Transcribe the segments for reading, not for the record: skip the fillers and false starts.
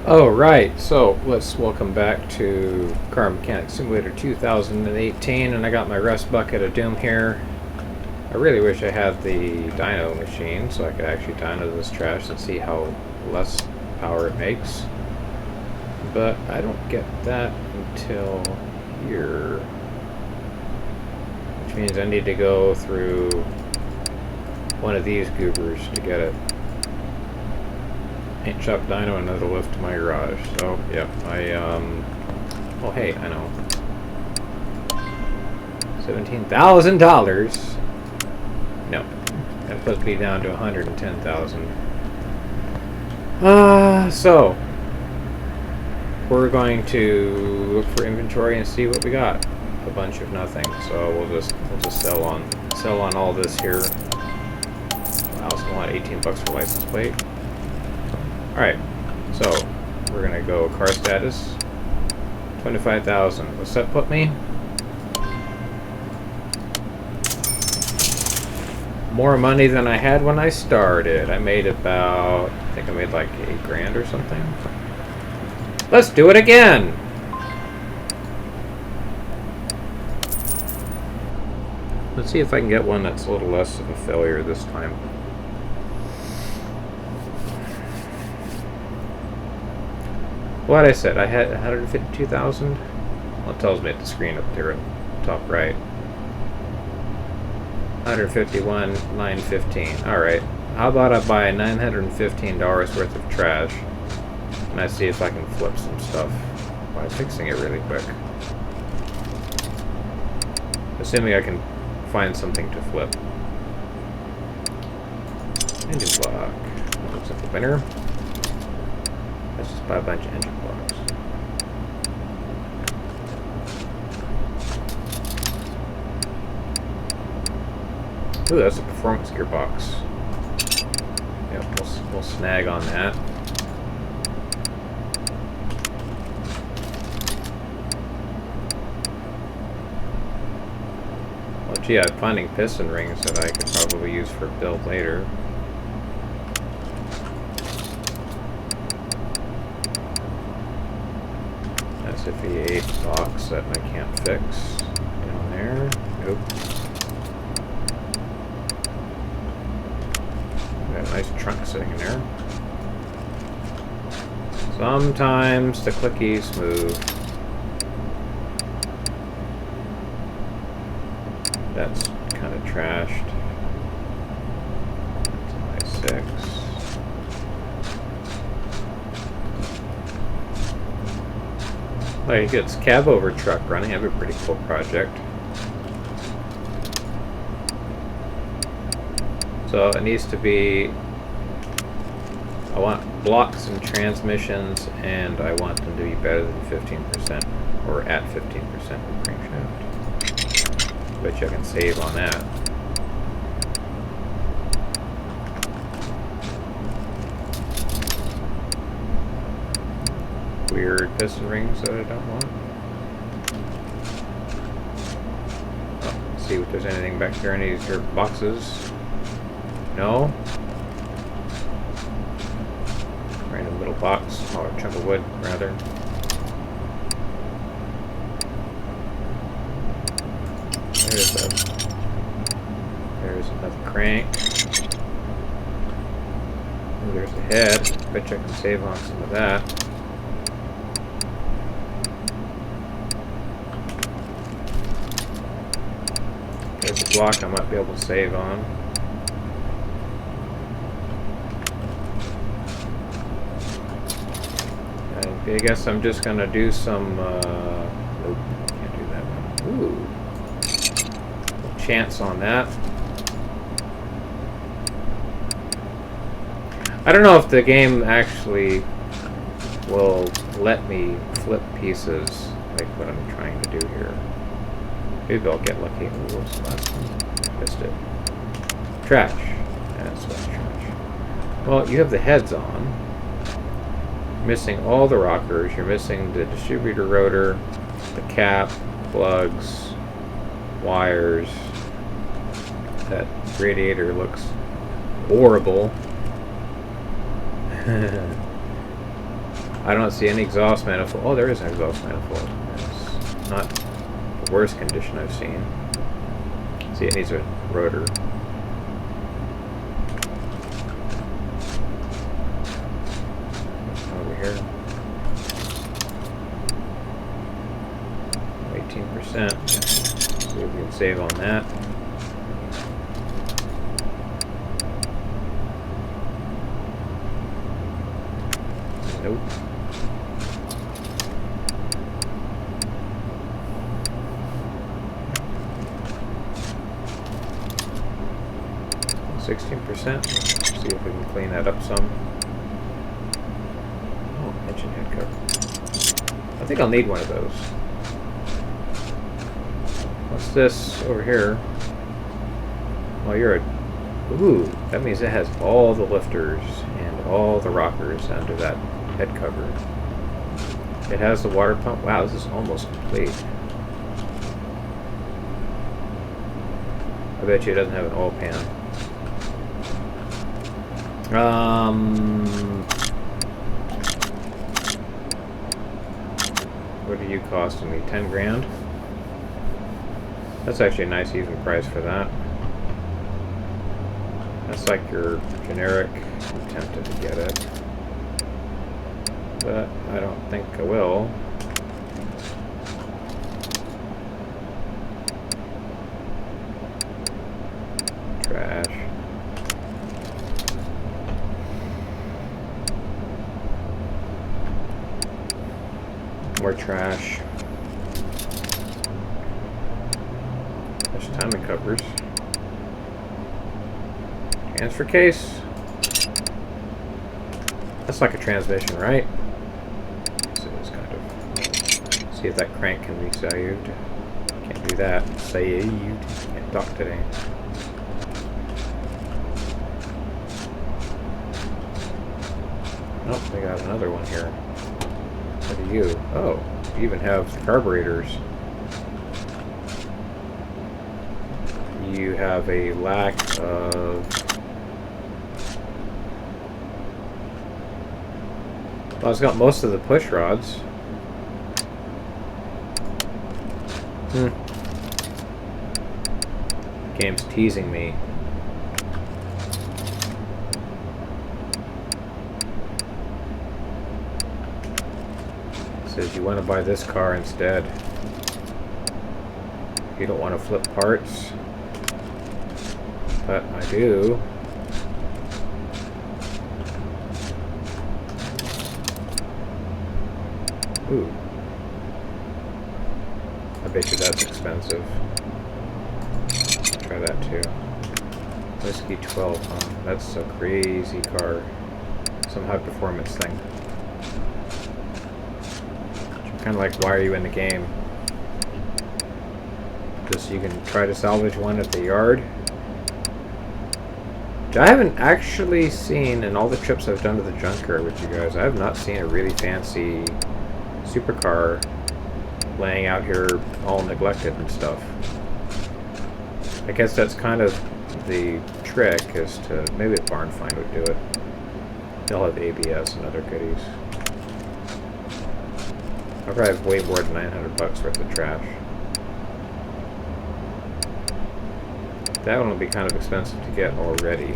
Oh, right. So let's welcome back to Car Mechanic Simulator 2018, and I got my rust bucket of doom here. I really wish I had the dyno machine so I could actually dyno this trash and see how less power it makes. But I don't get that until here. Which means I need to go through one of these goobers to get it. Paint shop dyno, another lift to my garage. So, yeah, oh hey, I know. $17,000. No, that puts me down to 110,000. So we're going to look for inventory and see what we got. A bunch of nothing. So we'll just sell on all this here. I also want 18 bucks for license plate. Alright, so we're gonna go car status. 25,000. What's that put me? More money than I had when I started. I made about, I think I made like $8,000 or something. Let's do it again! Let's see if I can get one that's a little less of a failure this time. What I said, I had 152,000. Well, it tells me at the screen up there at the top right. 151, 915. Alright. How about I buy $915 worth of trash and I see if I can flip some stuff by fixing it really quick. Assuming I can find something to flip. Engine block. Looks like a winner. Let's just buy a bunch of engine blocks. Ooh, that's a performance gearbox. Yep, we'll snag on that. Well, gee, I'm finding piston rings that I could probably use for a build later. That's a V8 box that I can't fix. Down there. Nope. Got a nice trunk sitting in there. Sometimes the Quickies move. That's kind of trashed. That's a nice 6. Well, you get this cab over truck running. That'd be a pretty cool project. So it needs to be, I want blocks and transmissions, and I want them to be better than 15%, or at 15% with crankshaft. Bet you I can save on that. Weird piston rings that I don't want. Oh, let's see if there's anything back there. Any of these are boxes. No. Random little box, smaller chunk of wood, rather. There's another crank. Ooh, there's the head. Bet you I can save on some of that. There's a block I might be able to save on. I guess I'm just gonna do some, nope, can't do that one. Ooh. Chance on that. I don't know if the game actually will let me flip pieces like what I'm trying to do here. Maybe I'll get lucky. Ooh, what's the last one? Missed it. Trash. That's what's trash. Well, you have the heads on. Missing all the rockers. You're missing the distributor rotor, the cap, plugs, wires. That radiator looks horrible. I don't see any exhaust manifold. Oh, there is an exhaust manifold. It's not the worst condition I've seen. See, it needs a rotor. Over here. 18%. See if we can save on that. Nope. %. See if we can clean that up some. Oh, engine head cover. I think I'll need one of those. What's this over here? Oh, you're a... Ooh, that means it has all the lifters and all the rockers under that head cover. It has the water pump. Wow, this is almost complete. I bet you it doesn't have an oil pan. What are you costing me? 10 grand? That's actually a nice even price for that. That's like your generic. I'm tempted to get it, but I don't think I will. Trash. More trash. There's timing covers. Transfer case. That's like a transmission, right? So it's kind of. See if that crank can be saved. Can't do that. Saved. Can't talk today. Nope, we got another one here. What are you? Oh, you even have the carburetors. You have a lack of... Well, it's got most of the push rods. Game's teasing me. It says you want to buy this car instead. You don't want to flip parts. But I do. Ooh. I bet you that's expensive. I'll try that too. Whiskey 12, huh? That's a crazy car. Some high performance thing. Kind of like, why are you in the game? Just so you can try to salvage one at the yard. I haven't actually seen, in all the trips I've done to the junkyard with you guys, I have not seen a really fancy supercar laying out here all neglected and stuff. I guess that's kind of the trick, is to, maybe a barn find would do it. They'll have ABS and other goodies. I'll probably have way more than 900 bucks worth of trash. That one will be kind of expensive to get already.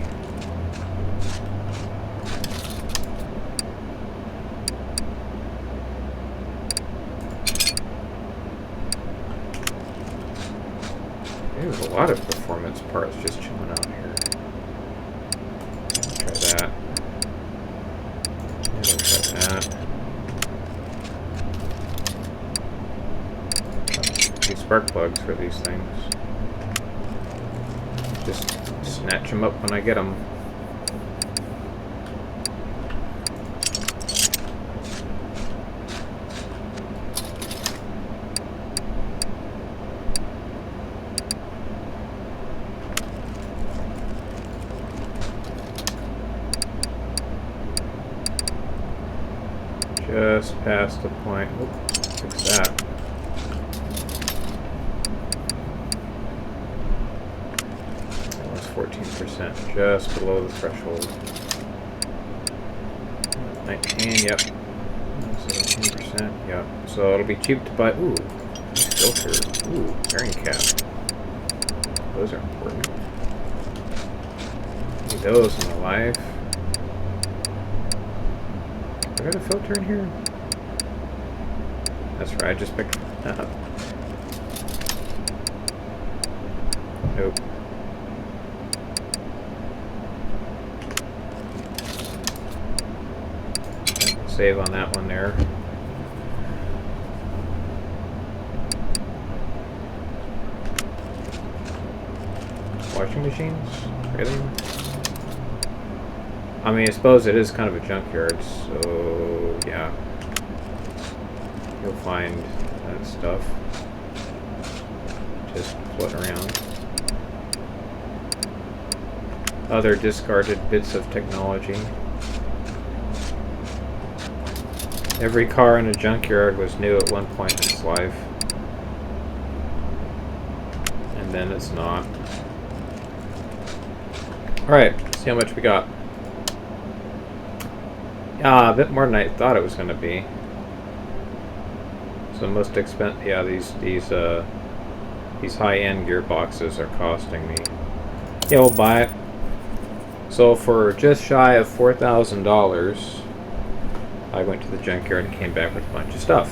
There's a lot of performance parts just chilling out here. Try that. And we'll try that. These spark plugs for these things. Just snatch them up when I get them. Just past the point. Oops, fix that. Almost 14%, just below the threshold. 19, yep. 10%. Yeah. So it'll be cheap to buy. Ooh, filter. Ooh, bearing cap. Those are important. Need those in my life. I got a filter in here? That's right, I just picked that up. Nope. Save on that one there. Washing machines? Really? I mean, I suppose it is kind of a junkyard, so yeah. You'll find that stuff just floating around. Other discarded bits of technology. Every car in a junkyard was new at one point in its life. And then it's not. Alright, see how much we got. A bit more than I thought it was going to be. So most expensive, yeah, these high-end gearboxes are costing me. Yeah, we'll buy it. So for just shy of $4,000, I went to the junkyard and came back with a bunch of stuff.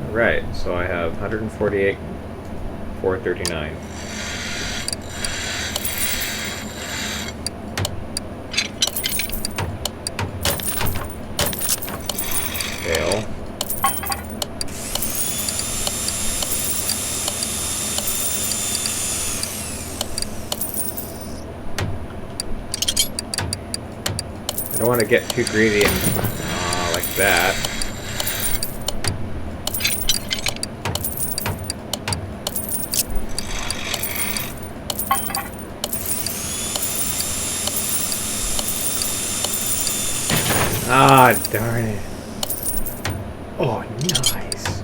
Alright, so I have 148, 439. Fail. I don't want to get too greedy and like that. Ah, darn it. Oh, nice.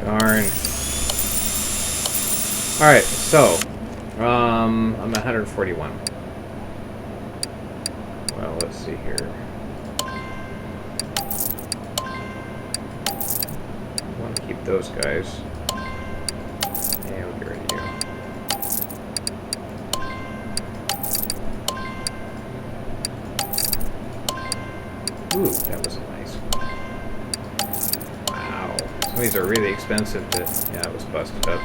Darn. Alright, so I'm at 141. Well, let's see here. I want to keep those guys. Yeah, we'll get rid of you. Ooh, that was a nice one. Wow. Some of these are really expensive, but yeah, it was busted up.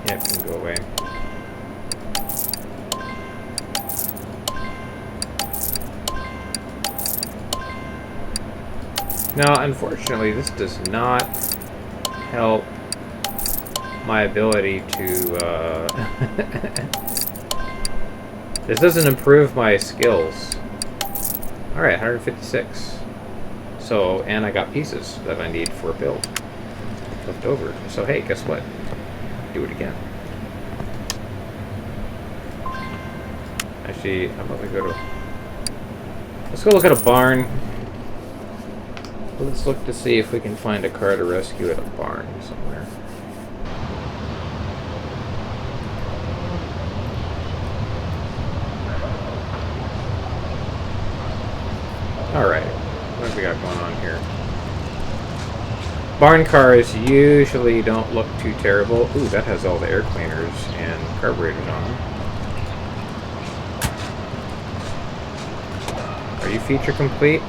Yeah, it can go away. Now, unfortunately, this does not help my ability to, this doesn't improve my skills. Alright, 156. So, and I got pieces that I need for a build left over. So, hey, guess what? Do it again. Actually, how about we go to... Let's go look at a barn. Let's look to see if we can find a car to rescue at a barn somewhere. Alright, what have we got going on here? Barn cars usually don't look too terrible. Ooh, that has all the air cleaners and carburetors on them. Are you feature complete?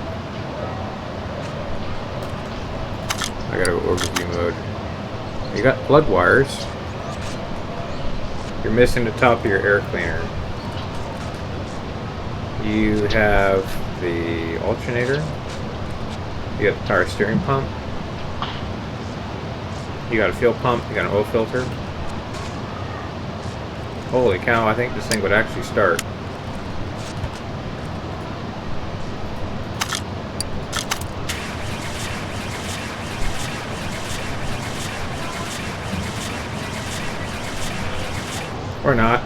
I gotta go overview mode. You got plug wires. You're missing the top of your air cleaner. You have the alternator. You got the power steering pump. You got a fuel pump. You got an oil filter. Holy cow, I think this thing would actually start. Or not.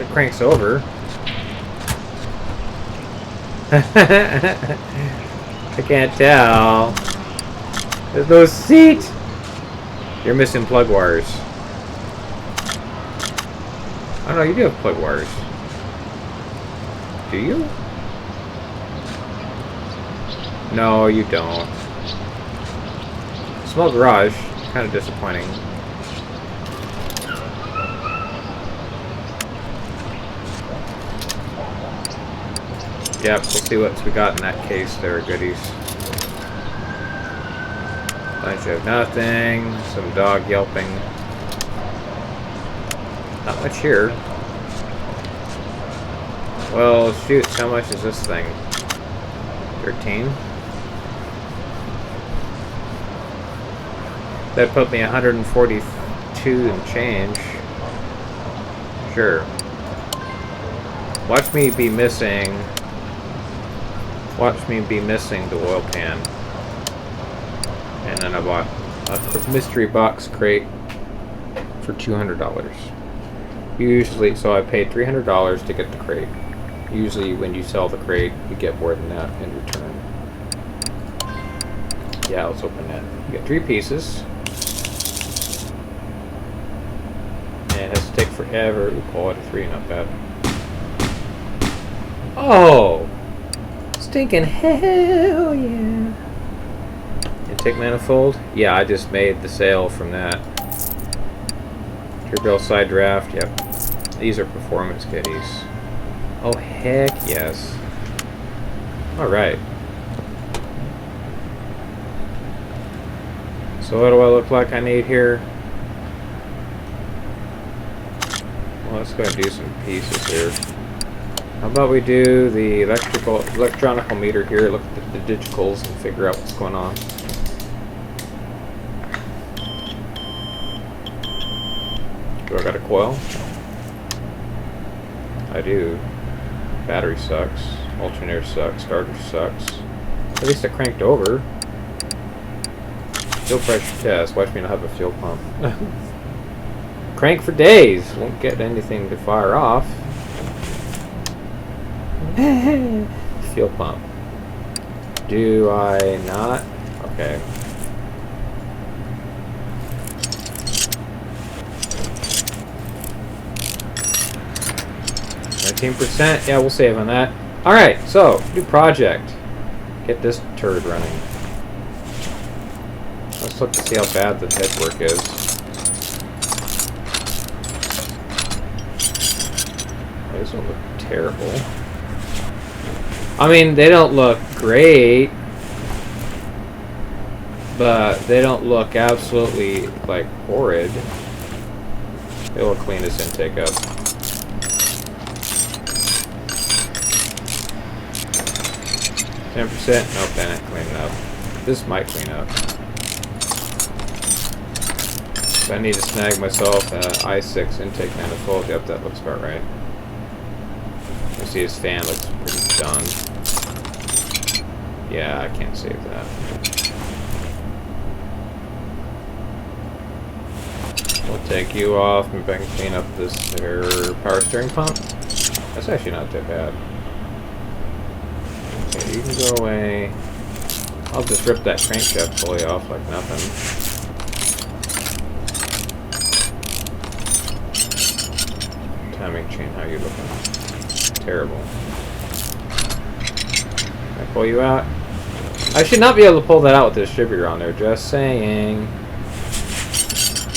It cranks over. I can't tell. There's no seat. You're missing plug wires. Oh no, you do have plug wires. Do you? No, you don't. Small garage. Kind of disappointing. Yep, we'll see what we got in that case there, goodies. Bunch of nothing. Some dog yelping. Not much here. Well, shoot, how much is this thing? 13? That put me 142 and change. Sure. Watch me be missing the oil pan. And then I bought a mystery box crate for $200. Usually, so I paid $300 to get the crate. Usually when you sell the crate, you get more than that in return. Yeah, let's open that. You get 3 pieces. And it has to take forever. Ooh, quality 3, not bad. Oh! Stinking hell yeah! Intake manifold? Yeah, I just made the sale from that. Turbo side draft, yep. These are performance goodies. Oh, heck yes. Alright. So what do I look like I need here? Well, let's go and do some pieces here. How about we do the electronical meter here, look at the digitals and figure out what's going on. Do I got a coil? I do. Battery sucks. Alternator sucks. Starter sucks. At least I cranked over. Fuel pressure test. Watch me not have a fuel pump. Crank for days. Won't get anything to fire off. Fuel pump. Do I not? Okay. %. Yeah, we'll save on that. Alright, so, new project. Get this turd running. Let's look to see how bad the head work is. These don't look terrible. I mean, they don't look great, but they don't look absolutely, like, horrid. It'll clean this intake up. 10%? Nope, that ain't cleaning up. This might clean up. So I need to snag myself an i6 intake manifold. Yep, that looks about right. You see his fan looks pretty done. Yeah, I can't save that. We'll take you off. Maybe I can clean up this there power steering pump. That's actually not that bad. Okay, you can go away. I'll just rip that crankshaft pulley off like nothing. Timing chain, how you looking? Terrible. Can I pull you out? I should not be able to pull that out with the distributor on there, just saying.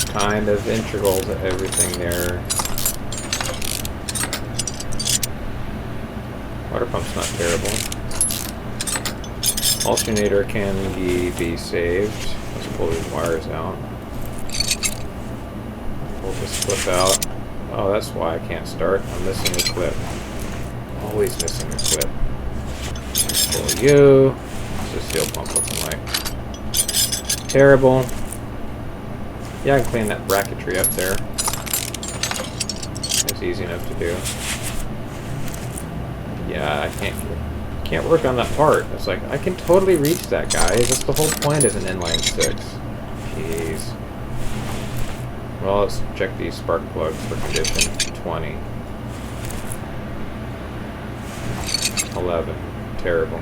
Kind of integral to everything there. Water pump's not terrible. Alternator can be saved. Let's pull these wires out. Pull this clip out. Oh, that's why I can't start. I'm missing a clip. Always missing a clip. Pull you. What's the seal pump looking like? Terrible. Yeah, I can clean that bracketry up there. It's easy enough to do. Yeah, I can't work on that part. It's like, I can totally reach that guy. That's the whole point of an inline 6. Jeez. Well, let's check these spark plugs for condition. 20. 11. terrible.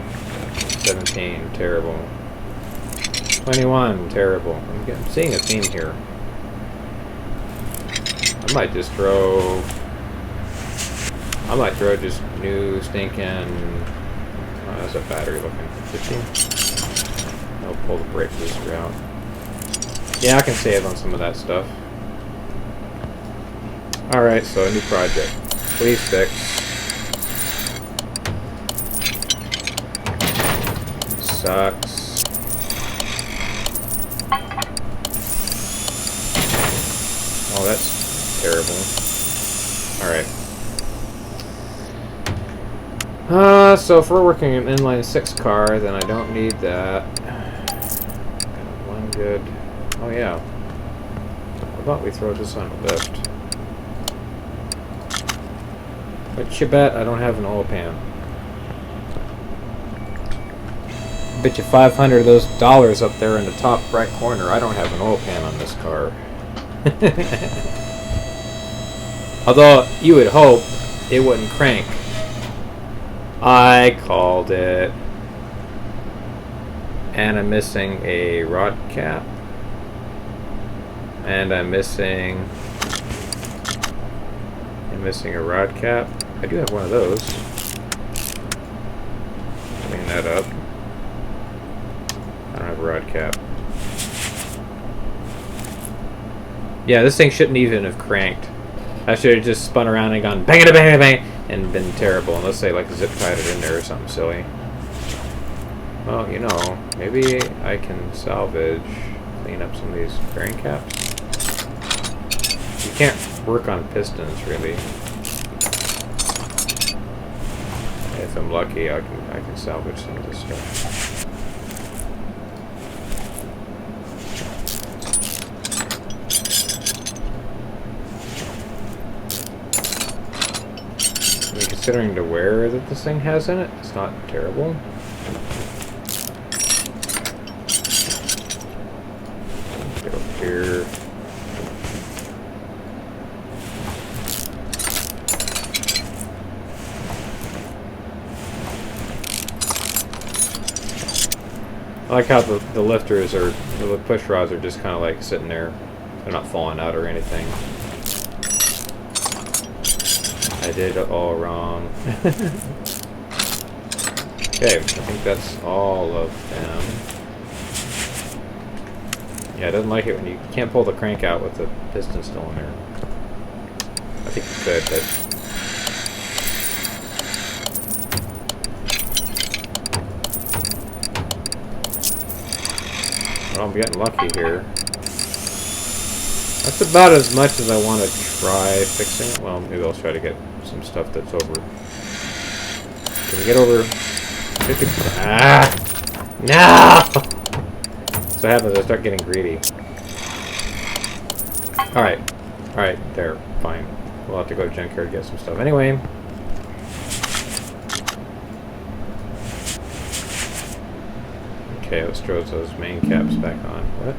17, terrible. 21, terrible. I'm seeing a theme here. I might throw just new stinking. Oh, that's a battery looking. 15. I'll pull the brake booster out. Yeah, I can save on some of that stuff. Alright, so a new project. Please fix. Sucks. Oh, that's terrible. Alright. So if we're working an inline 6 car, then I don't need that. Got one good. Oh yeah. How about we throw this on a lift? But you bet I don't have an oil pan. Bet you 500 of those dollars up there in the top right corner, I don't have an oil pan on this car. Although you would hope it wouldn't crank. I called it. And I'm missing a rod cap. And I'm missing a rod cap. I do have one of those. Clean that up. I don't have a rod cap. Yeah, this thing shouldn't even have cranked. I should have just spun around and gone bang it bang bang and been terrible unless they like zip tied it in there or something silly. Well, you know, maybe I can salvage, clean up some of these bearing caps. You can't work on pistons really. If I'm lucky, I can salvage some of this stuff. I mean, considering the wear that this thing has in it, it's not terrible. Get over here. I like how the lifters are, the push rods are just kind of like sitting there. They're not falling out or anything. I did it all wrong. Okay, I think that's all of them. Yeah, it doesn't like it when you can't pull the crank out with the piston still in there. I think you could, but... Well, I'm getting lucky here. That's about as much as I want to try fixing it. Well, maybe I'll try to get some stuff that's over. Can we get over 50? Ah! No! So what happens, I start getting greedy. Alright. Alright, there. Fine. We'll have to go to junkyard and get some stuff. Anyway. Okay, let's throw those main caps back on. What?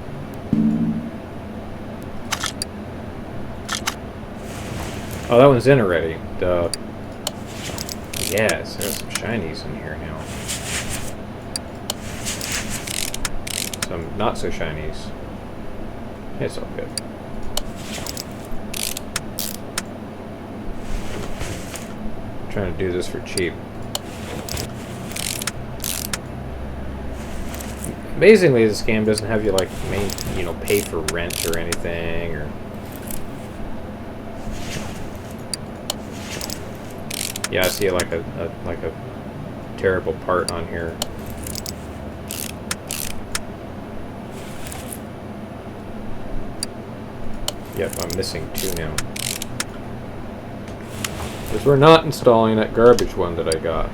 Oh, that one's in already. Duh. Yes, there's some shinies in here now. Some not so shinies. It's all good. I'm trying to do this for cheap. Amazingly, this game doesn't have you like pay for rent or anything or. Yeah, I see like a terrible part on here. Yep, I'm missing 2 now. Because we're not installing that garbage one that I got.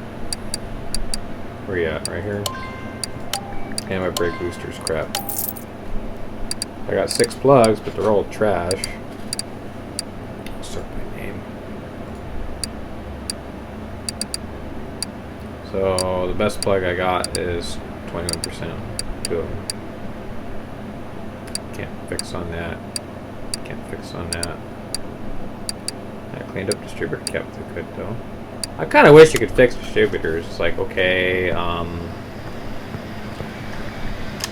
Where you at? Right here? And my brake booster's crap. I got 6 plugs, but they're all trash. I'll start my name. So the best plug I got is 21%. 2 of them. Can't fix on that. Can't fix on that. I cleaned up distributor cap that could though. I kind of wish you could fix distributors. It's like, okay,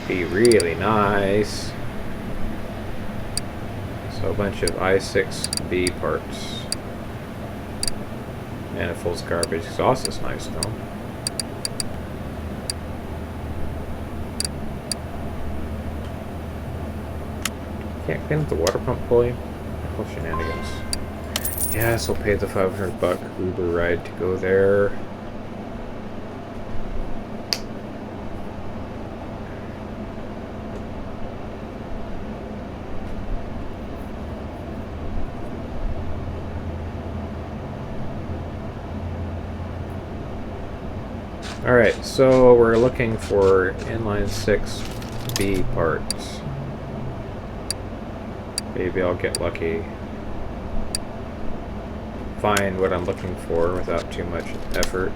be really nice. So a bunch of I6B parts. Manifolds, garbage. Exhaust is nice though. Can't clean up the water pump pulley. Oh, shenanigans. Yes, I'll pay the $500 Uber ride to go there. Alright, so we're looking for inline 6B parts. Maybe I'll get lucky. Find what I'm looking for without too much effort.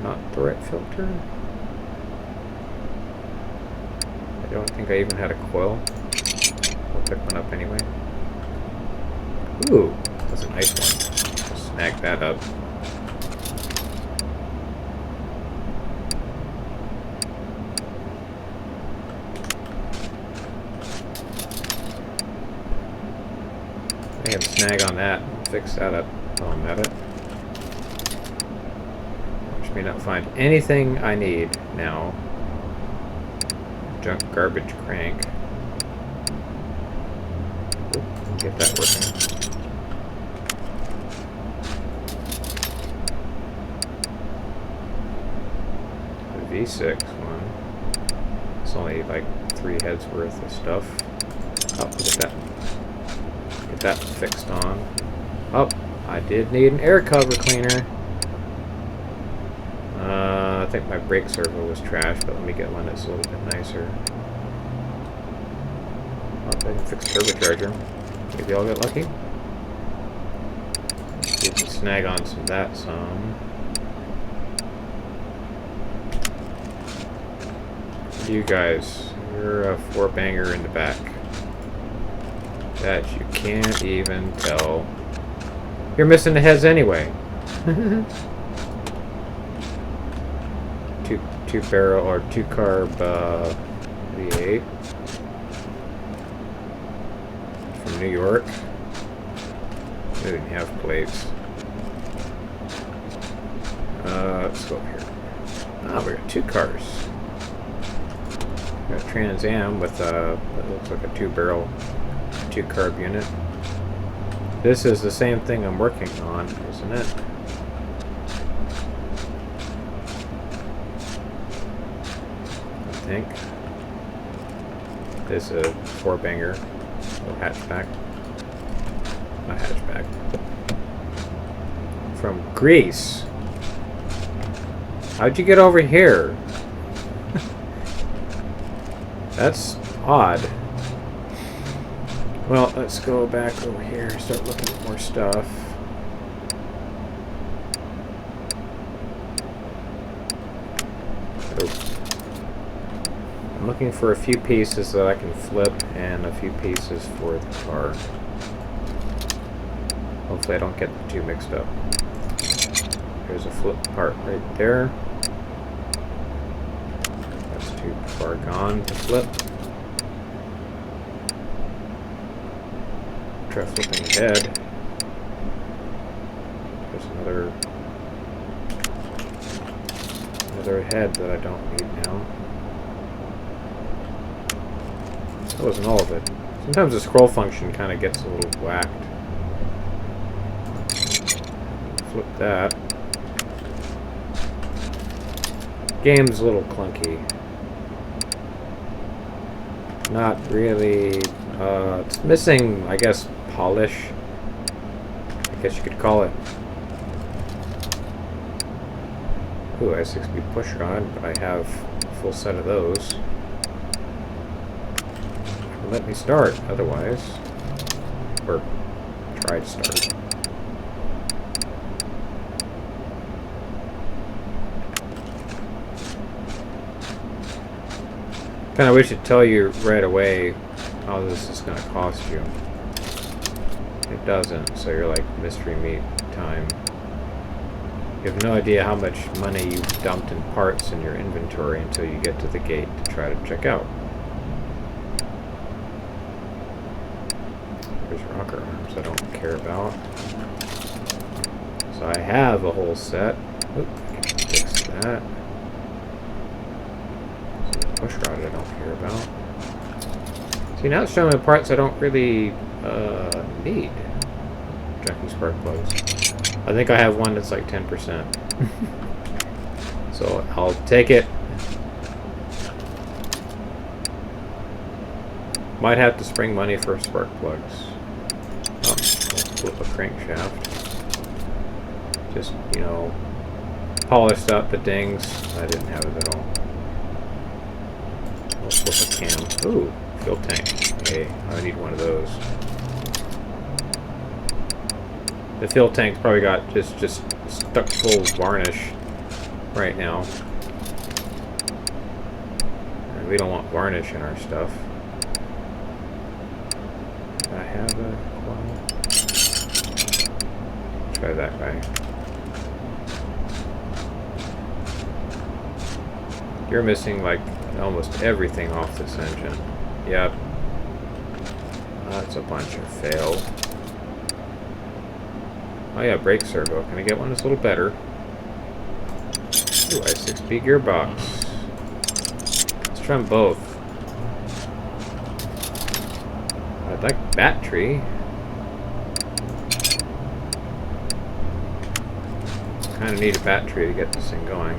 Not the right filter. I don't think I even had a coil. I'll pick one up anyway. Ooh, that's a nice one. Snag that up. I can snag on that and fix that up while I'm at it. Which may not find anything I need now. Junk garbage crank. Oop, get that working. The V6 one. It's only like 3 heads worth of stuff. Oh, look at that. Get that fixed on. Oh, I did need an air cover cleaner. I think my brake servo was trash, but let me get one that's a little bit nicer. Oh, I can fix turbocharger. Maybe I'll get lucky. See if we can snag on some of that some. You guys, you're a 4-banger in the back. That you can't even tell. You're missing the heads anyway. two barrel or 2 carb V8 from New York. They didn't have plates. Let's go up here. Ah, we got 2 cars. We got a Trans Am with what looks like a 2-barrel. 2 carb unit. This is the same thing I'm working on, isn't it? I think. This is a 4-banger. Little hatchback. Not hatchback. From Greece. How'd you get over here? That's odd. Well, let's go back over here and start looking at more stuff. I'm looking for a few pieces that I can flip and a few pieces for the car. Hopefully I don't get the 2 mixed up. There's a flip part right there. That's too far gone to flip. Try flipping the head. There's another head that I don't need now. That wasn't all of it. Sometimes the scroll function kind of gets a little whacked. Flip that. Game's a little clunky. Not really. It's missing, I guess, polish. I guess you could call it. Ooh, I have 6-speed push rod, but I have a full set of those. Let me start, otherwise. Or try to start. Kinda wish it'd tell you right away how this is gonna cost you. It doesn't, so you're like mystery meat time. You have no idea how much money you've dumped in parts in your inventory until you get to the gate to try to check out. There's rocker arms I don't care about. So I have a whole set. Oop, I can fix that. So the push rod I don't care about. See, now it's showing me parts I don't really need. Junkie spark plugs. I think I have one that's like 10%. So I'll take it. Might have to spring money for spark plugs. Oh, let's flip a crankshaft. Just, you know, polished up the dings. I didn't have it at all. Let's flip a cam. Ooh, fuel tank. Hey, I need one of those. The fuel tank's probably got just stuck full of varnish right now. And we don't want varnish in our stuff. Do I have a coil? Try that guy. You're missing like almost everything off this engine. Yep. That's a bunch of fail. Oh yeah, brake servo. Can I get one that's a little better? Ooh, I6B gearbox. Let's try them both. I'd like battery. Kind of need a battery to get this thing going.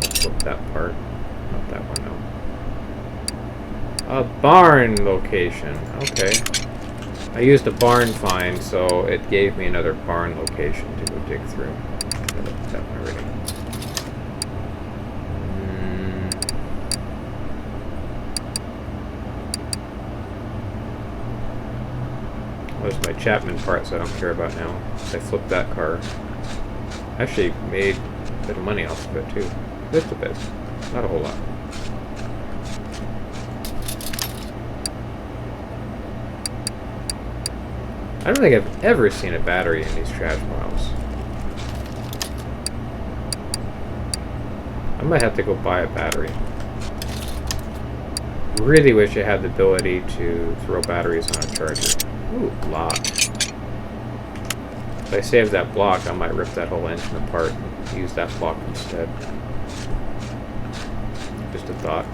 Let's flip that part. Not that one, no. A barn location. Okay. I used a barn find, so it gave me another barn location to go dig through. I looked at that one already. Those are my Chapman parts I don't care about now. I flipped that car. Actually made a bit of money off of it too. Just a bit. Not a whole lot. I don't think I've ever seen a battery in these trash piles. I might have to go buy a battery. Really wish I had the ability to throw batteries on a charger. Ooh, block. If I save that block, I might rip that whole engine apart and use that block instead. Just a thought.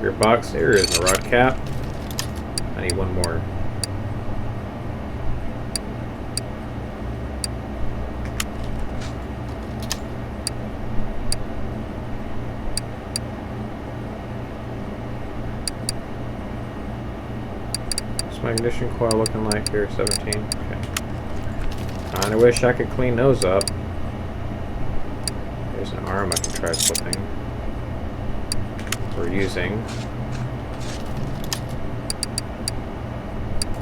Gearbox, there is a rod cap. I need one more. What's my ignition coil looking like here? 17? Okay. I wish I could clean those up. There's an arm I can try flipping. We're using.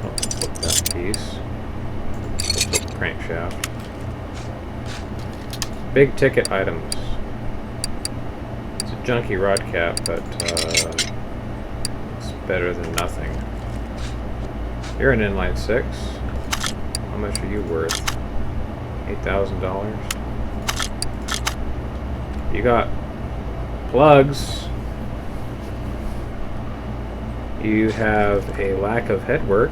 Oh, flip that piece. Flip the crankshaft. Big ticket items. It's a junky rod cap, but it's better than nothing. You're an inline 6. How much are you worth? $8,000. You got plugs. You have a lack of headwork.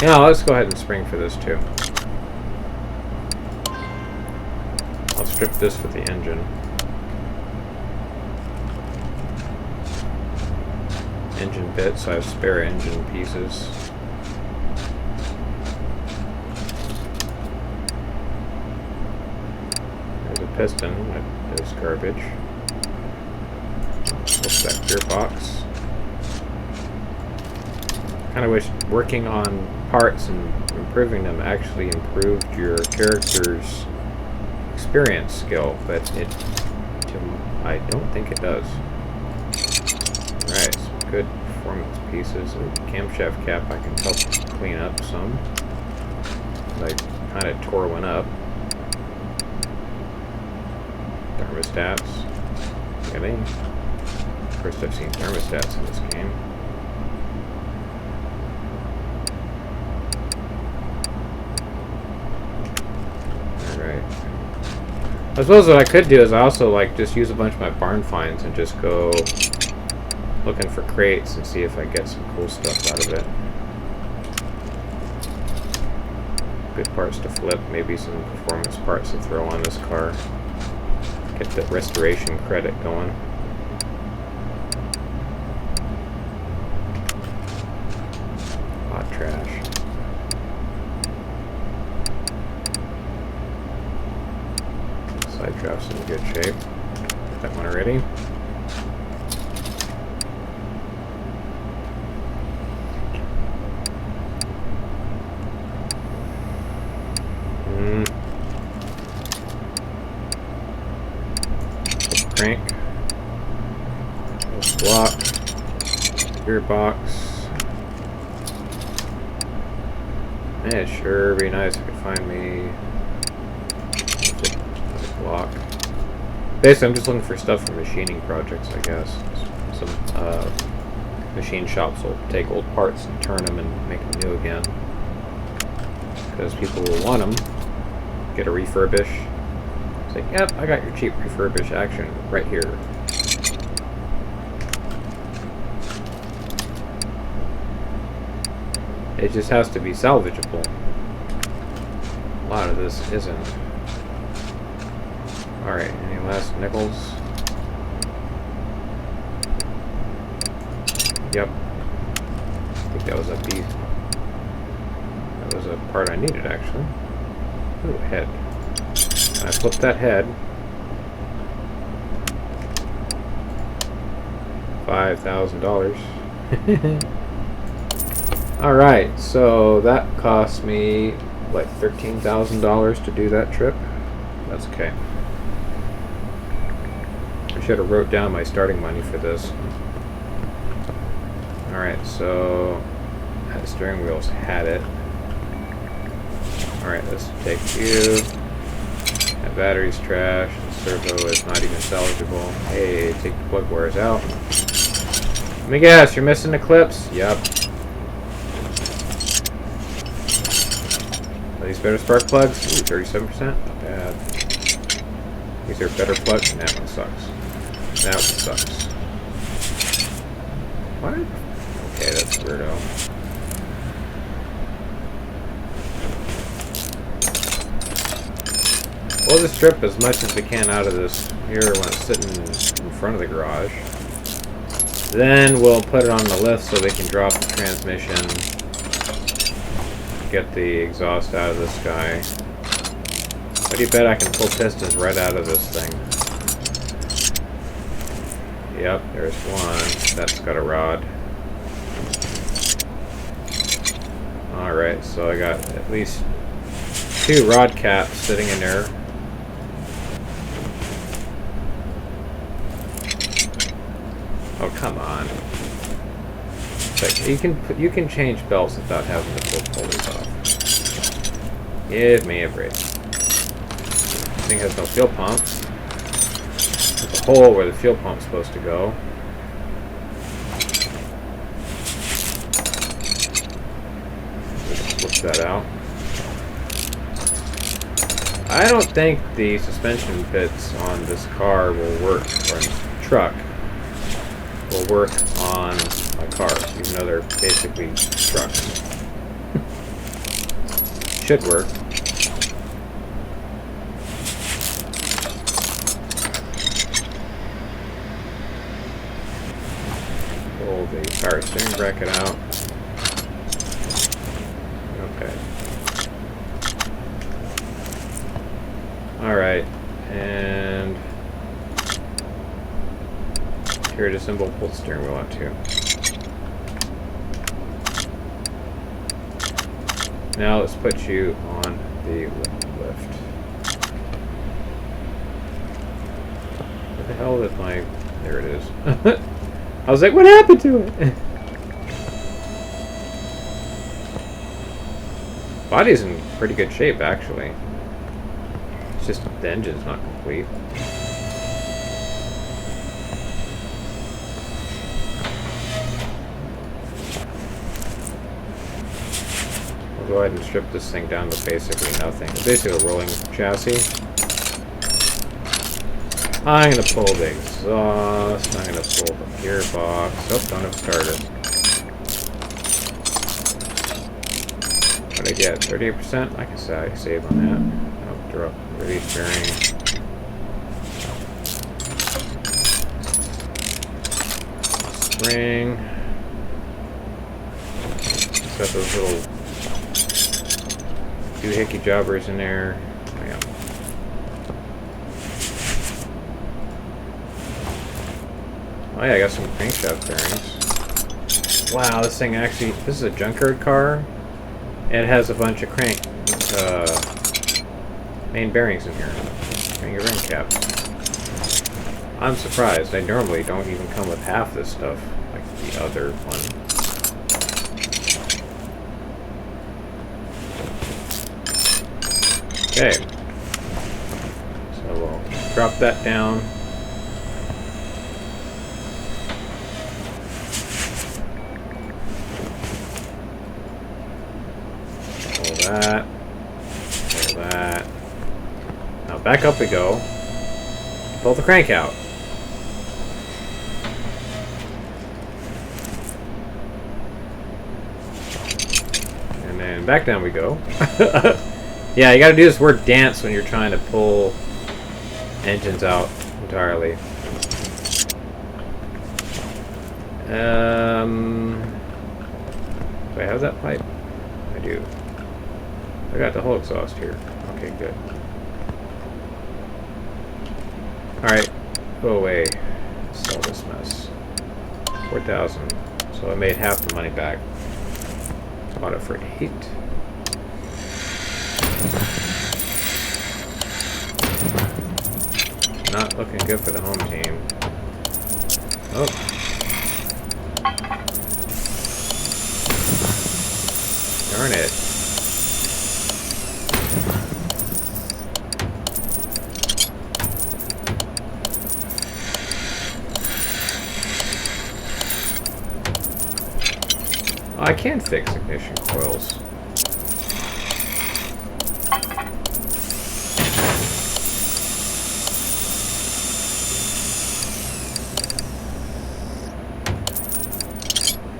Yeah, let's go ahead and spring for this too. I'll strip this for the engine. Engine bits, I have spare engine pieces. There's a piston that is garbage. What's that gearbox? Kind of wish working on parts and improving them actually improved your character's experience skill, but I don't think it does. Alright, some good performance pieces. Ooh, camshaft cap I can help clean up some. I kind of tore one up. Thermostats. Look at me. First I've seen thermostats in this game. Alright. I suppose what I could do is I also like just use a bunch of my barn finds and just go looking for crates and see if I get some cool stuff out of it. Good parts to flip, maybe some performance parts to throw on this car. Get the restoration credit going. Hot trash. Side draft's in good shape. Got that one already. Crank. Block. Gearbox. Man, it'd sure be nice if I could find me a block. Basically, I'm just looking for stuff for machining projects, I guess. Some machine shops will take old parts and turn them and make them new again. Because people will want them. Get a refurbish. It's like, yep, I got your cheap refurbish action right here. It just has to be salvageable. A lot of this isn't. Alright, any last nickels? Yep. I think that was a piece. That was a part I needed, actually. Ooh, head. I flipped that head. $5,000. Alright, so that cost me, like, $13,000 to do that trip. That's okay. I should have wrote down my starting money for this. Alright, so that steering wheel's had it. Alright, let's take you. That battery's trash. The servo is not even salvageable. Hey, take the plug wires out. Let me guess, you're missing the clips? Yep. Are these better spark plugs? Ooh, 37%? Not bad. These are better plugs? That one sucks. That one sucks. What? Okay, that's weirdo. We'll just strip as much as we can out of this here when it's sitting in front of the garage. Then we'll put it on the lift so they can drop the transmission, get the exhaust out of this guy. What do you bet I can pull pistons right out of this thing? Yep, there's one. That's got a rod. Alright, so I got at least 2 rod caps sitting in there. Oh, come on. Like, you can change belts without having to pull these off. Give me a break. This thing has no fuel pump. There's a hole where the fuel pump's supposed to go. Just flip that out. I don't think the suspension bits on this car will work, or on this truck, will work on my cars, even though they're basically trucks. Should work. Pull the power steering bracket out. Okay. Alright, and here to assemble, pull the steering wheel out too. Now let's put you on the lift. What the hell is my... There it is. I was like, what happened to it? Body's in pretty good shape, actually. It's just the engine's not complete. go ahead and strip this thing down to basically nothing. It's basically a rolling chassis. I'm gonna pull the exhaust. I'm gonna pull the gearbox. Oh, don't have a starter. What did I get? 38%? I can save on that. I'll drop release bearing. Spring. It's got those little doohickey jobbers in there. Oh, yeah. Oh yeah, I got some crankshaft bearings. Wow, this thing actually, this is a junkyard car. It has a bunch of main bearings in here. And your ring cap. I'm surprised. I normally don't even come with half this stuff, like the other one. Okay. So we'll drop that down. Pull that. Pull that. Now back up we go. Pull the crank out. And then back down we go. Yeah, you gotta do this word dance when you're trying to pull engines out entirely. Do I have that pipe? I do. I got the whole exhaust here. Okay, good. Alright, go away. Sell this mess. 4,000. So I made half the money back. Bought it for 8. Not looking good for the home team. Oh. Darn it. Oh, I can fix ignition coils.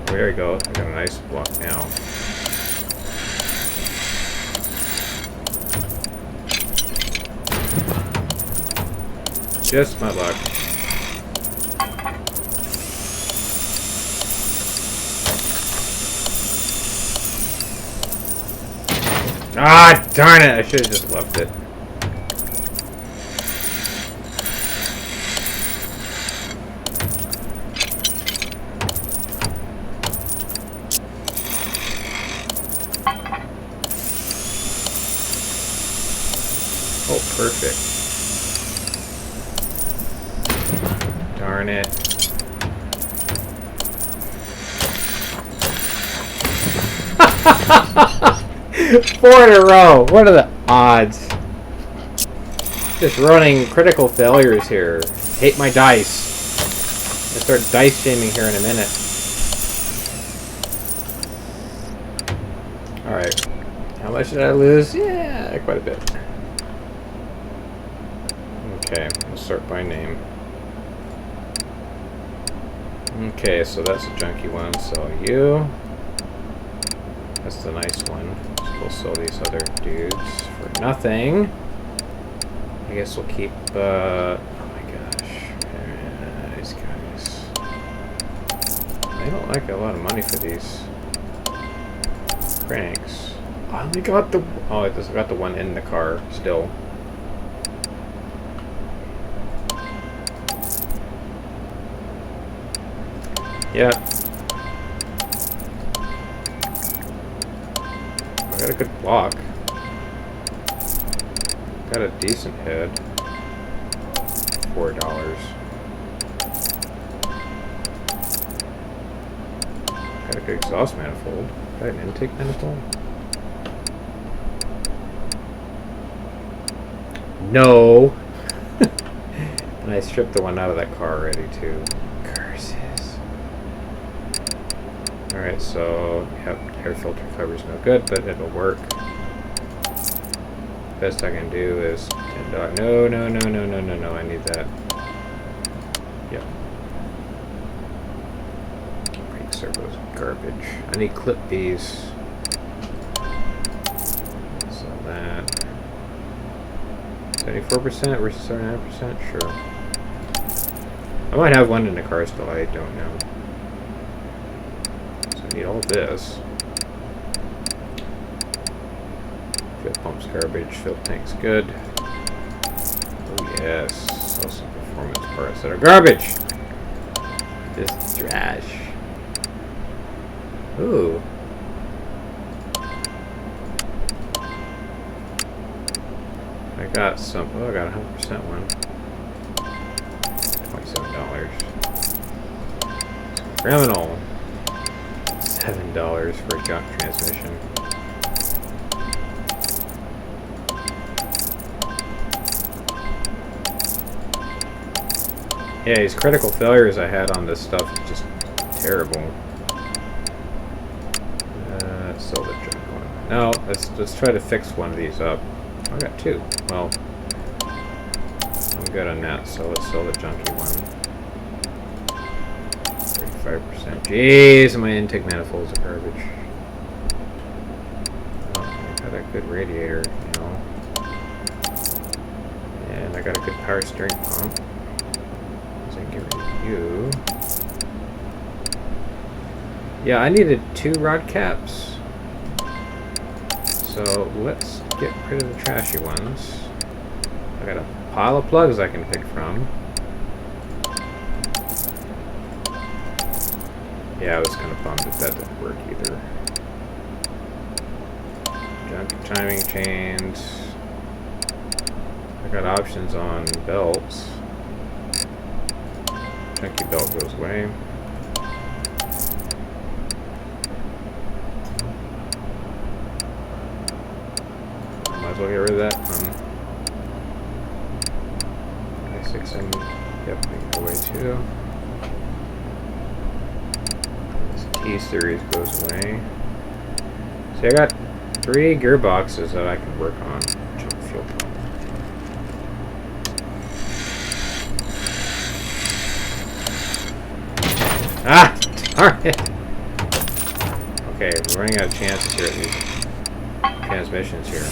There we go. I got a nice block now. Just my luck. Ah, darn it! I should have just left it. Oh, perfect. Darn it. Four in a row. What are the odds? Just running critical failures here. Hate my dice. I'll start dice shaming here in a minute. Alright. How much did I lose? Yeah, quite a bit. Okay, we'll sort by name. Okay, so that's a junky one. So you. That's the nice one. So we'll sell these other dudes for nothing. I guess we'll keep, oh my gosh. These guys. They don't like a lot of money for these cranks. I only got the, oh, I just got the one in the car still. Yeah. I got a good block. Got a decent head. $4. Got a good exhaust manifold. Got an intake manifold? No! And I stripped the one out of that car already too. Curses. Alright, so, yep, air filter cover's no good, but it'll work. Best I can do is $10. No, no, no, no, no, no, no, I need that. Yep. Brake servo's garbage. I need clip these. So that. 74% versus 79%? Sure. I might have one in the car still, I don't know. So I need all this. Fuel pump's garbage, fuel tank's good. Oh yes, sell some performance parts that are garbage! This is trash. Ooh. I got some, oh I got a 100% one. $27. Criminal. $7 for a junk transmission. Yeah, these critical failures I had on this stuff is just terrible. Sell the junk one. No, let's try to fix one of these up. I got two. Well, I'm good on that, so let's sell the junky one. 35%. Jeez, my intake manifolds are garbage. Oh, I got a good radiator, you know. And I got a good power steering pump. So I can get rid of you. Yeah, I needed 2 rod caps. So let's get rid of the trashy ones. I got a pile of plugs I can pick from. Yeah, I was kind of bummed that that didn't work either. Junk timing chains. I got options on belts. Junky belt goes away. Might as well get rid of that. 6 and yep, they go away too. T-series goes away. So I got 3 gearboxes that I can work on. Jump fuel pump. Ah! Darn it! Okay, we're running out of chances here at these transmissions here.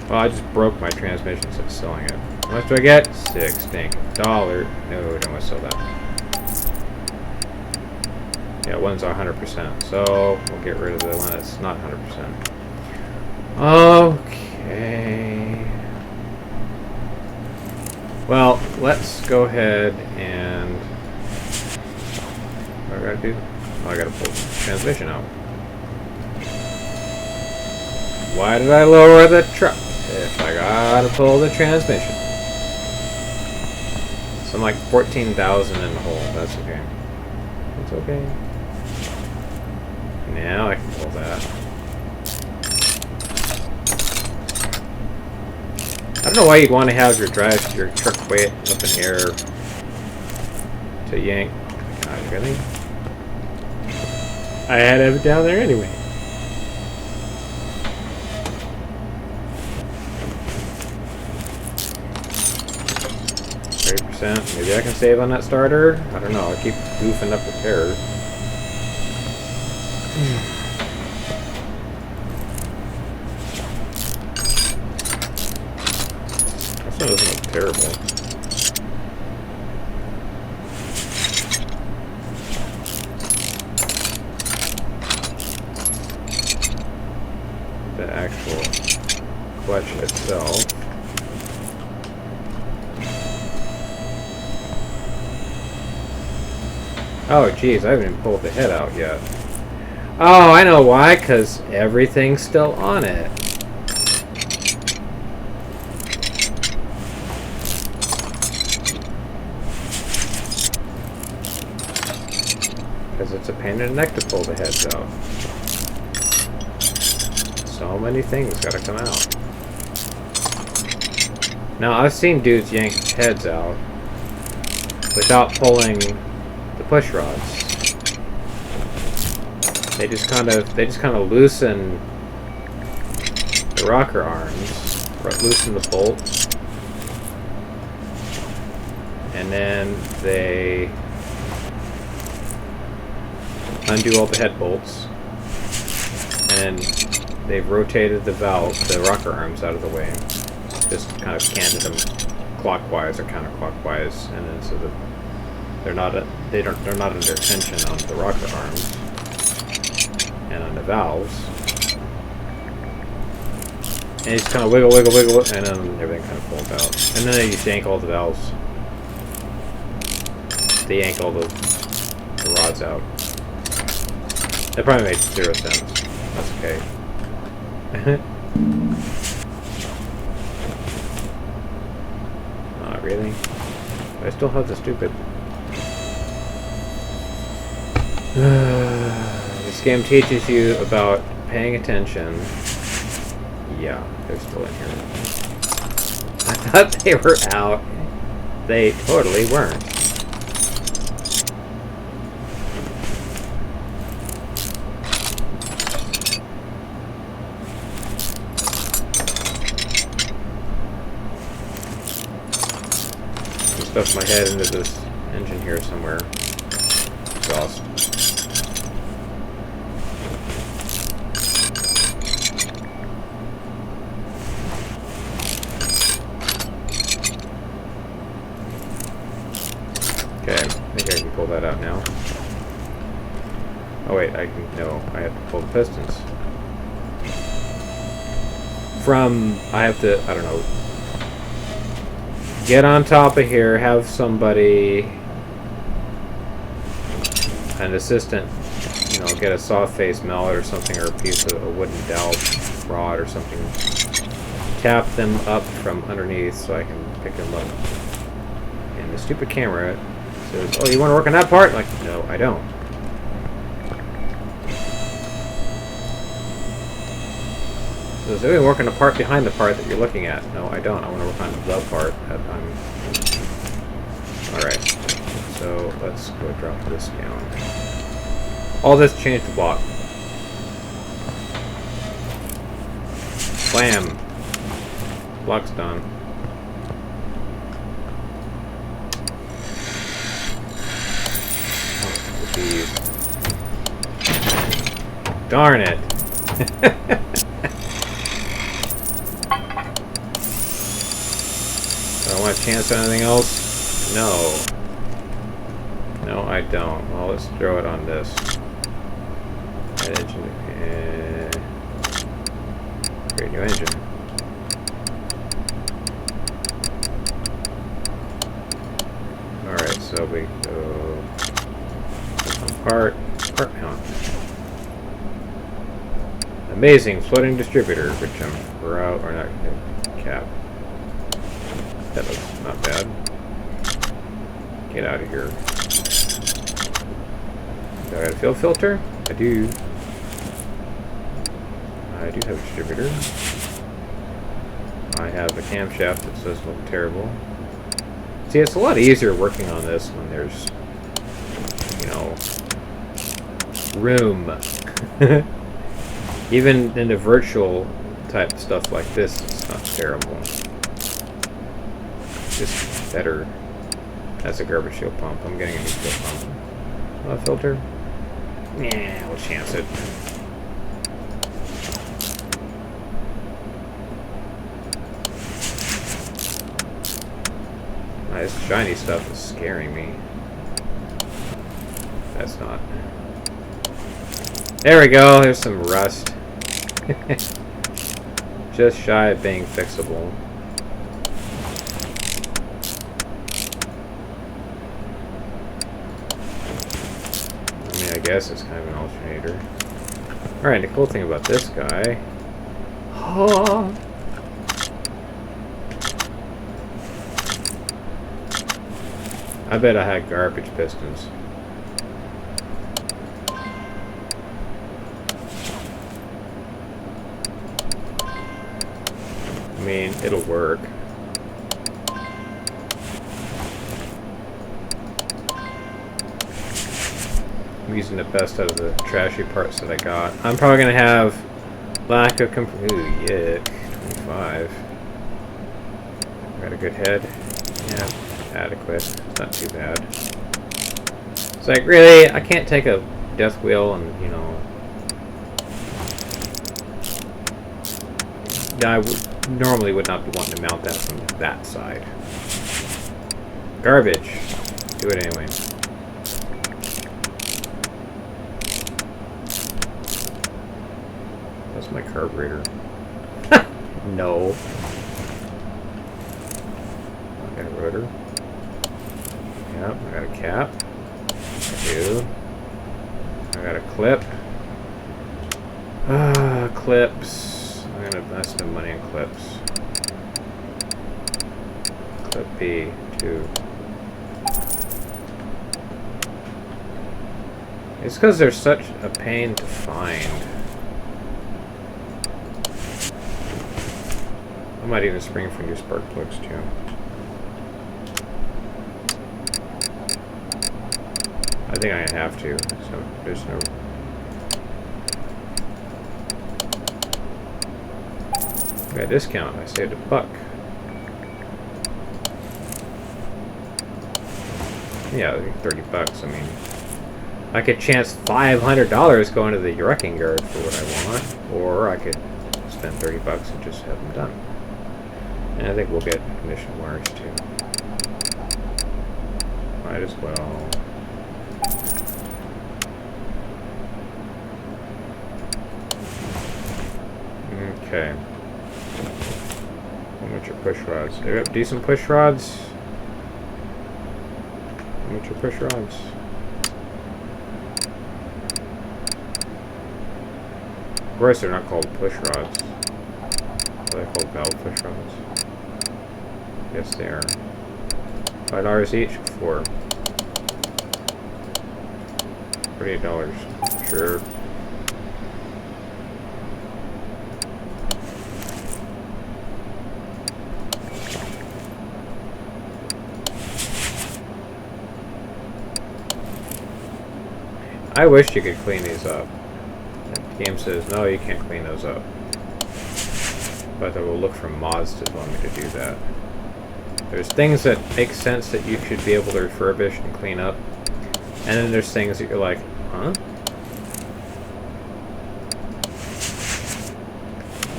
Well, I just broke my transmission since selling it. How much do I get? $6. No, don't want to sell that. Yeah, one's 100%, so we'll get rid of the one that's not 100%. Okay. Well, let's go ahead and... What do I gotta do? Oh, I gotta pull the transmission out. Why did I lower the truck if I gotta pull the transmission? So I'm like 14,000 in the hole. That's okay. It's okay. Now I can pull that. I don't know why you'd want to have your truck way up in the air to yank. God, really? I had to have it down there anyway. Maybe I can save on that starter. I don't know. I keep goofing up repairs. This one doesn't look terrible. The actual clutch itself. Oh, geez, I haven't even pulled the head out yet. Oh, I know why, because everything's still on it. Because it's a pain in the neck to pull the heads out. So many things gotta come out. Now, I've seen dudes yank heads out without pulling the push rods. They just kind of loosen the rocker arms, loosen the bolt, and then they undo all the head bolts, and they've rotated the valve, the rocker arms out of the way, just kind of canted them clockwise or counterclockwise, and then so that they're not under tension on the rocker arms and on the valves. And you just kind of wiggle, and then everything kind of folds out. And then they just yank all the valves. They yank all the rods out. That probably made 0 sense. That's okay. Not really. I still have the stupid... This game teaches you about paying attention. Yeah, they're still in here. I thought they were out. They totally weren't. I stuffed my head into this engine here somewhere. Exhaust. Okay, I think I can pull that out now. Oh wait, I have to pull the pistons. I have to, I don't know, get on top of here, have somebody, an assistant, you know, get a soft face mallet or something, or a piece of a wooden dowel rod or something, tap them up from underneath so I can pick them up. And the stupid camera says, oh, you want to work on that part? Like, no, I don't. So they work on the part behind the part that you're looking at. No, I don't. I want to work on the part that I'm... Alright. So, let's go drop this down. All this changed the block. Blam! Block's done. Darn it! Do I want a chance at anything else? No. No, I don't. Well, let's throw it on this. That engine. Create new engine. Alright, so we go... Part mount. Amazing floating distributor, which I'm out or not cap. That looks not bad. Get out of here. Do I have a field filter? I do. I do have a distributor. I have a camshaft that says look terrible. See, it's a lot easier working on this when there's, you know, room. Even in the virtual type stuff like this, it's not terrible. It's just better. That's a garbage shield pump. I'm getting a new shield pump. A filter? Yeah, we'll chance it. This shiny stuff is scaring me. That's not. There we go, there's some rust. Just shy of being fixable. I mean, I guess it's kind of an alternator. Alright, the cool thing about this guy... Oh. I bet I had garbage pistons. I mean, it'll work. I'm using the best out of the trashy parts that I got. I'm probably gonna have lack of ooh, yeah, 25. Got a good head. Yeah, adequate. Not too bad. It's like, really? I can't take a death wheel and, you know... I normally would not be wanting to mount that from that side. Garbage. Do it anyway. That's my carburetor. No. I got a rotor. Yep, I got a cap. I do. I got a clip. Clips. I'm gonna spend money on clips. Clip B, 2. It's because they're such a pain to find. I might even spring for new spark plugs too. I think I have to, so there's no... Got a discount, I saved $1. Yeah, I think $30, I mean... I could chance $500 going to the wrecking yard for what I want, or I could spend $30 and just have them done. And I think we'll get ignition wires too. Might as well. Okay. How much are push rods? They got decent push rods. How much are push rods? Of course, they're not called push rods. Are they called valve push rods? Yes, they are. $5 each for $48. Sure. I wish you could clean these up. The game says, no, you can't clean those up. But I will look for mods to allow me to do that. There's things that make sense that you should be able to refurbish and clean up. And then there's things that you're like, huh?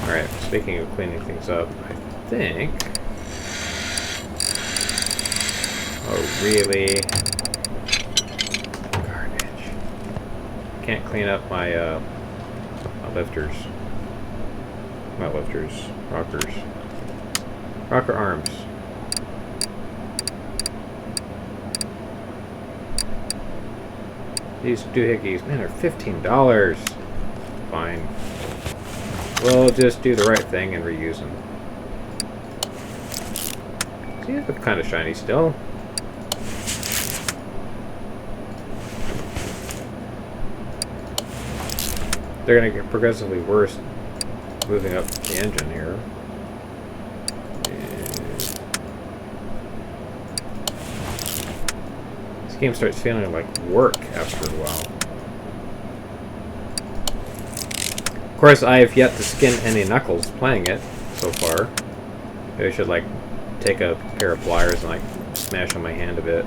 Alright, speaking of cleaning things up, I think... Oh, really? Garbage. Can't clean up my, my lifters. Not lifters. Rockers. Rocker arms. These doohickeys, man, they're $15. Fine. We'll just do the right thing and reuse them. See, they look kind of shiny still. They're going to get progressively worse moving up the engine here. This game starts feeling like work after a while. Of course, I have yet to skin any knuckles playing it so far. Maybe I should like take a pair of pliers and like smash on my hand a bit.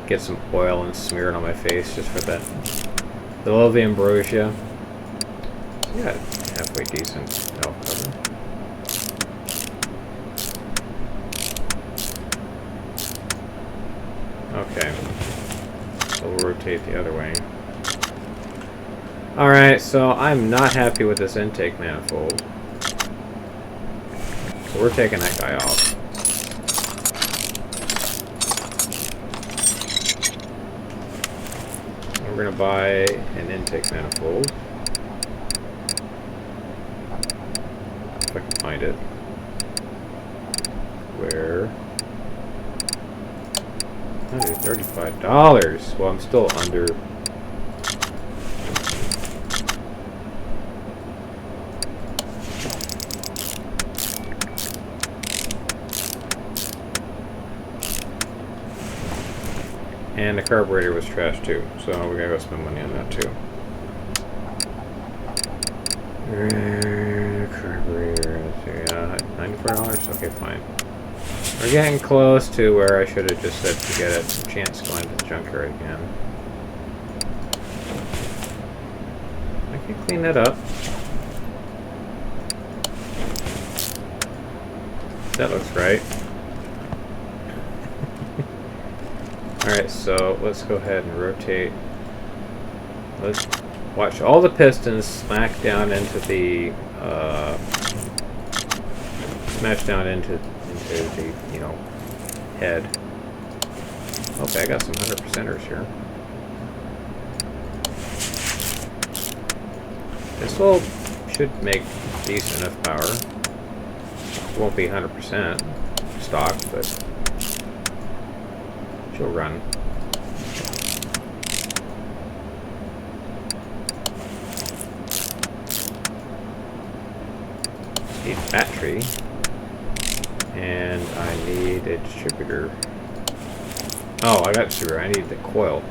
Get some oil and smear it on my face just for that. The love of the ambrosia. Yeah, halfway decent elf cover. Okay. So we'll rotate the other way. Alright, so I'm not happy with this intake manifold. So we're taking that guy off. We're going to buy an intake manifold. If I can find it. Where? $135. Well, I'm still under. And the carburetor was trash too, so we gotta go spend money on that too. Carburetor, let's see, $94? Okay, fine. We're getting close to where I should have just said forget it. Chance going to the junkyard again. I can clean that up. That looks right. Alright, so let's go ahead and rotate. Let's watch all the pistons smash down into the the, you know, head. Okay, I got some 100%ers here. This will should make decent enough power. It won't be 100% stock, but she'll run. Need a battery, and I need a distributor. Oh, I got a distributor. I need the coil.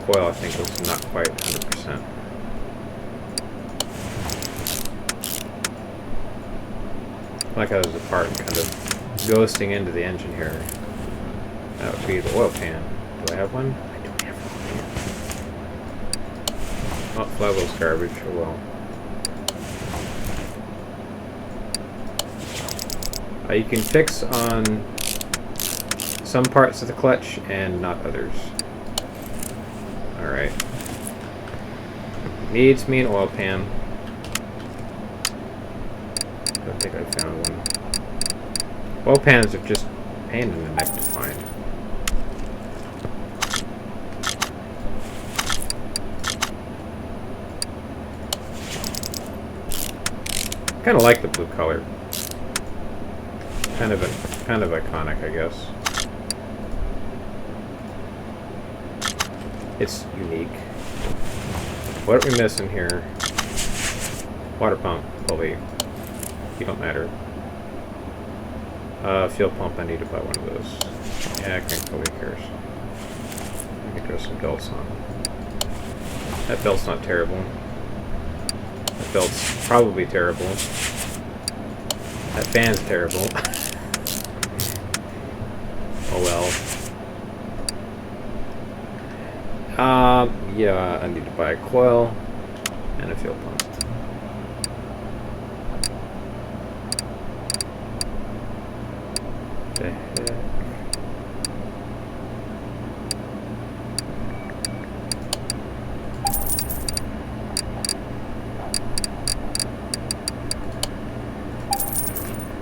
Coil, I think, was not quite 100%. Like how there's a part kind of ghosting into the engine here. That would be the oil pan. Do I have one? I don't have one. Oh, flywheel's garbage. Oh well. You can fix on some parts of the clutch and not others. Alright. Needs me an oil pan. I don't think I found one. Oil pans are just a pain in the neck to find. I kind of like the blue color. Kind of iconic, I guess. It's unique. What are we missing here? Water pump, probably. You don't matter. Fuel pump, I need to buy one of those. Yeah, I think nobody cares. I can throw some belts on. That belt's not terrible. That belt's probably terrible. That fan's terrible. Oh well. Yeah, I need to buy a coil and a fuel pump. The heck?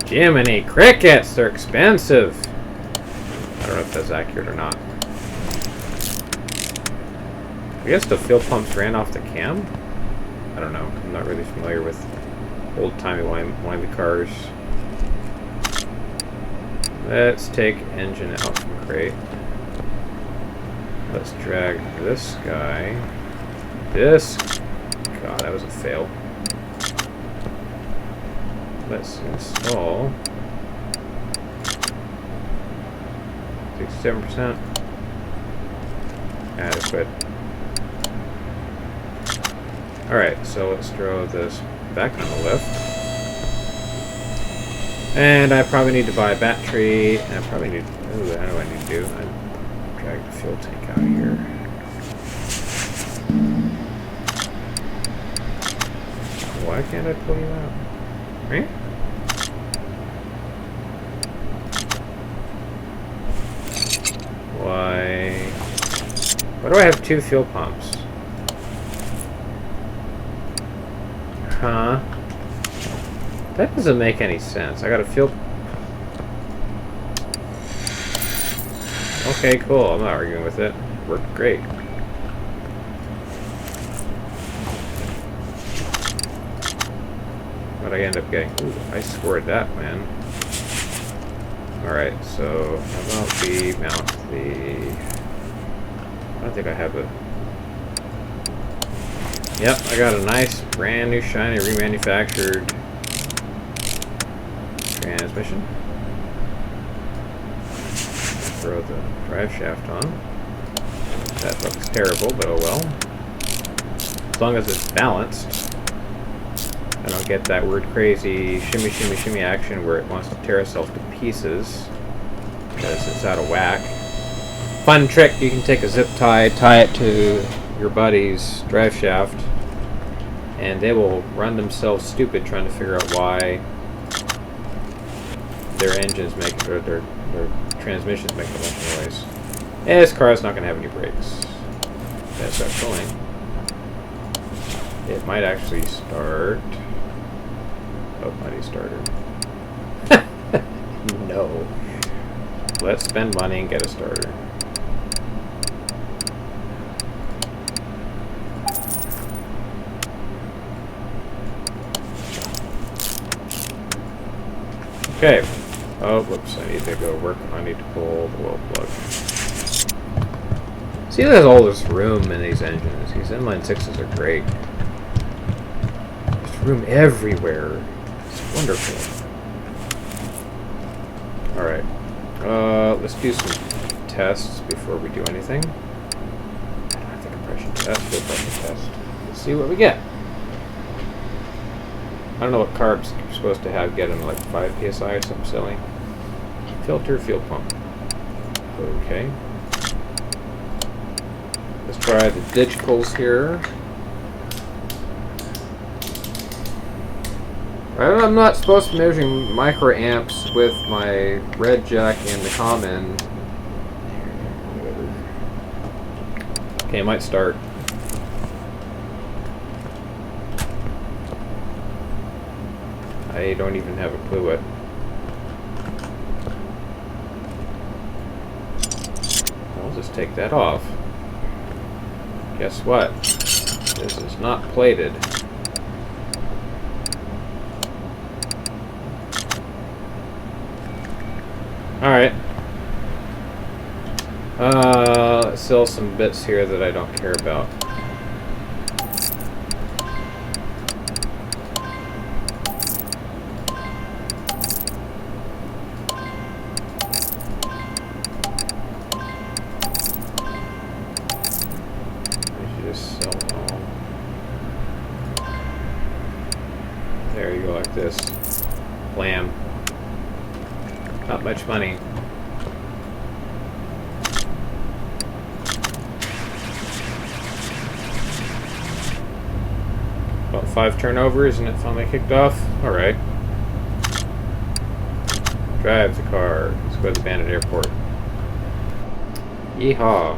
Jiminy crickets, they're expensive. I don't know if that's accurate or not. I guess the fuel pumps ran off the cam? I don't know. I'm not really familiar with old-timey windy cars. Let's take engine out from crate. Let's drag this guy. God, that was a fail. Let's install 67%. Adequate. Alright, so let's throw this back on the lift. And I probably need to buy a battery. And I probably need. Ooh, how do I need to do? I drag the fuel tank out of here. Why can't I pull you out? Right? Why? Why do I have two fuel pumps? Huh? That doesn't make any sense. I got a fuel... Okay, cool. I'm not arguing with it. Worked great. What'd I end up getting? Ooh, I scored that, man. Alright, so how about we mount the... I don't think I have a... Yep, I got a nice, brand new, shiny, remanufactured transmission. Throw the drive shaft on. That looks terrible, but oh well. As long as it's balanced. I don't get that weird crazy shimmy shimmy shimmy action where it wants to tear itself to pieces because it's out of whack. Fun trick, you can take a zip tie, tie it to your buddy's drive shaft, and they will run themselves stupid trying to figure out why their engines make, or their transmissions make a bunch of noise. And this car's not going to have any brakes. That's start pulling. It might actually start. Oh, mighty starter. No. Let's spend money and get a starter. Okay. Oh, whoops. I need to go work. I need to pull the oil plug. See, there's all this room in these engines. These inline sixes are great. There's room everywhere. It's wonderful. Alright. Let's do some tests before we do anything. I don't have the compression test. Fuel pressure test. Let's see what we get. I don't know what carbs you're supposed to have. Get them like 5 psi or something silly. Filter, fuel pump. Okay. Let's try the digitals here. I'm not supposed to be measuring microamps with my red jack and the common. Okay, it might start. I don't even have a clue what. I'll just take that off. Guess what? This is not plated. Alright. Let's sell some bits here that I don't care about. There you go, like this. Blam. Not much money. About 5 turnovers and it finally kicked off. Alright. Drive the car. Let's go to the Bandit Airport. Yeehaw.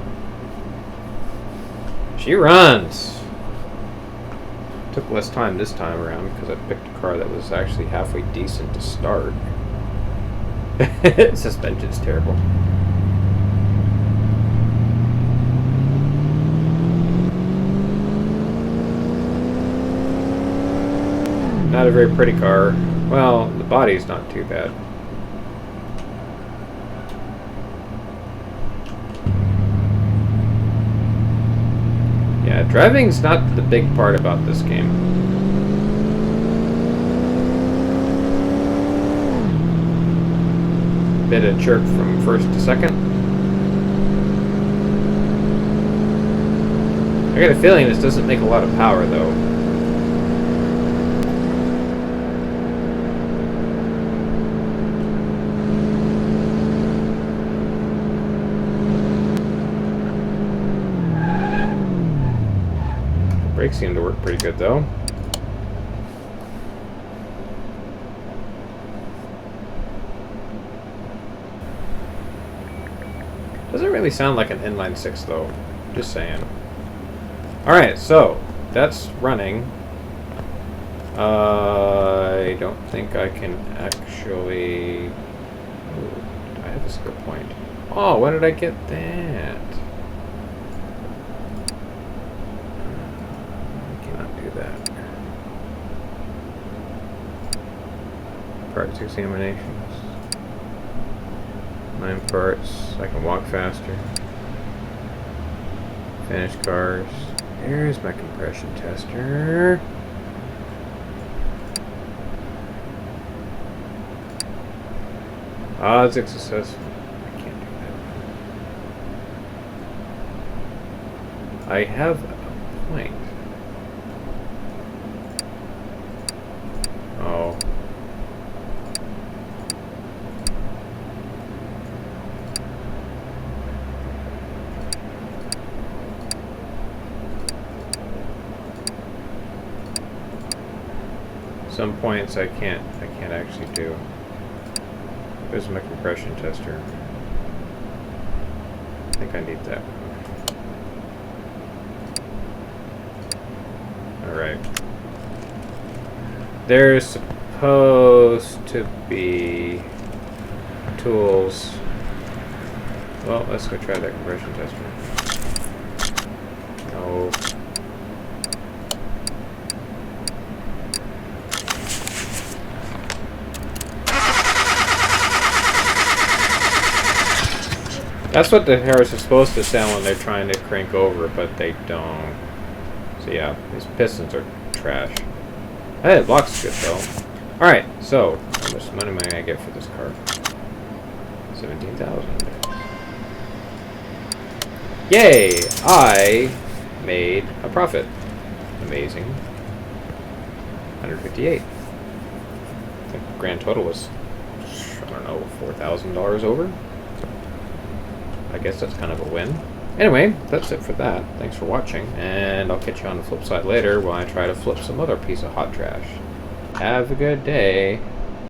She runs! Took less time this time around because I picked a car that was actually halfway decent to start. Suspension's terrible. Not a very pretty car. Well, the body's not too bad. Yeah, driving's not the big part about this game. Bit of chirp from first to second. I got a feeling this doesn't make a lot of power though. Brakes seem to work pretty good though. Doesn't really sound like an inline 6 though. Just saying. Alright, so that's running. I don't think I can actually. Ooh, I have a skill point. Oh, when did I get that? I cannot do that. Parts examinations. 9 parts. I can walk faster. Finish cars. There's my compression tester. Odds of success. I can't do I have a point. Oh. Some points I can't actually do. There's my compression tester. I think I need that one. Alright. There's supposed to be tools. Well, let's go try that compression tester. No. That's what the Harris is supposed to sound when they're trying to crank over, but they don't. So yeah, these pistons are trash. Hey, it blocks good though. Alright, so how much money am I gonna get for this car? 17,000. Yay! I made a profit. Amazing. 158. The grand total was, I don't know, $4,000 over? I guess that's kind of a win. Anyway, that's it for that. Thanks for watching, and I'll catch you on the flip side later when I try to flip some other piece of hot trash. Have a good day.